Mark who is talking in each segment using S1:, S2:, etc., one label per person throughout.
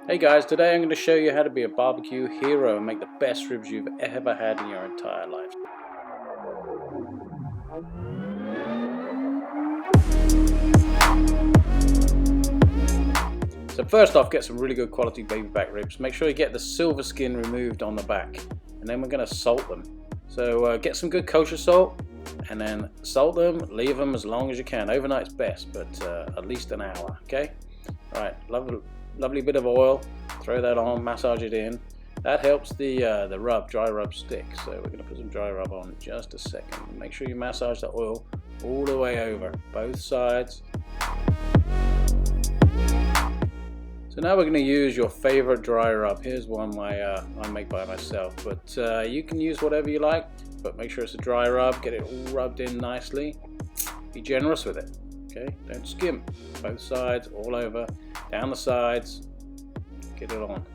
S1: Hey guys, today I'm going to show you how to be a barbecue hero and make the best ribs you've ever had in your entire life. So first off, get some really good quality baby back ribs. Make sure you get the silver skin removed on the back, and then we're going to salt them. So get some good kosher salt and then salt them, leave them as long as you can. Overnight's best, but at least an hour, okay? Alright, lovely bit of oil, throw that on, massage it in. That helps the dry rub stick. So we're going to put some dry rub on in just a second. Make sure you massage the oil all the way over, both sides. So now we're going to use your favorite dry rub. Here's one I make by myself, but you can use whatever you like, but make sure it's a dry rub, get it all rubbed in nicely. Be generous with it, okay? Don't skimp. Both sides, all over, down the sides, get it on.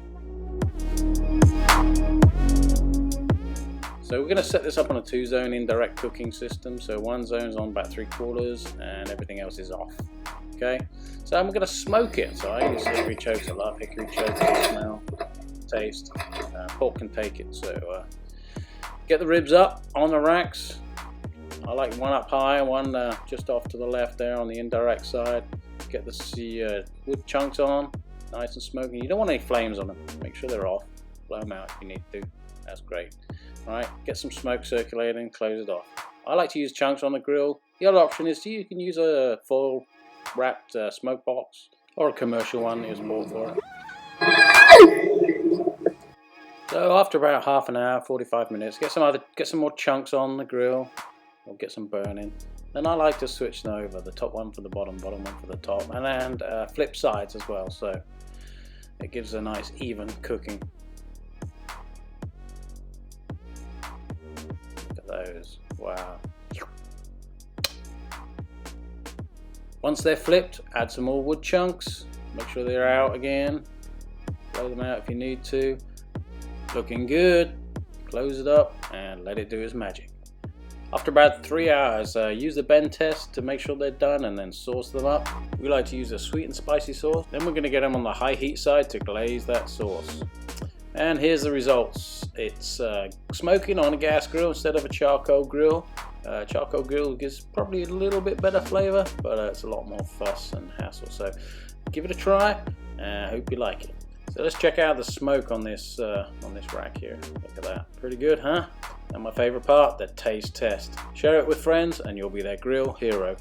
S1: So we're going to set this up on a 2-zone indirect cooking system. So one zone's on about 3/4 and everything else is off. Okay, so I'm going to smoke it. So I use hickory chokes. I love hickory chokes. The smell, taste. Pork can take it. So get the ribs up on the racks. I like one up high, one just off to the left there on the indirect side. Get the wood chunks on, nice and smoky. You don't want any flames on them. Make sure they're off. Blow them out if you need to. That's great. All right, get some smoke circulating, close it off. I like to use chunks on the grill. The other option is you can use a foil wrapped smoke box or a commercial one that was bought for it. So after about half an hour, 45 minutes, get some more chunks on the grill, or get some burning. Then I like to switch them over, the top one for the bottom one for the top, and flip sides as well, so it gives a nice even cooking. Look at those, wow. Once they're flipped, add some more wood chunks, make sure they're out again, blow them out if you need to. Looking good, close it up and let it do its magic. After about 3 hours, use the bend test to make sure they're done and then sauce them up. We like to use a sweet and spicy sauce. Then we're going to get them on the high heat side to glaze that sauce. And here's the results. It's smoking on a gas grill instead of a charcoal grill. Charcoal grill gives probably a little bit better flavor, but it's a lot more fuss and hassle. So give it a try. I hope you like it. So let's check out the smoke on this rack here. Look at that, pretty good, huh? And my favorite part, the taste test. Share it with friends, and you'll be their grill hero.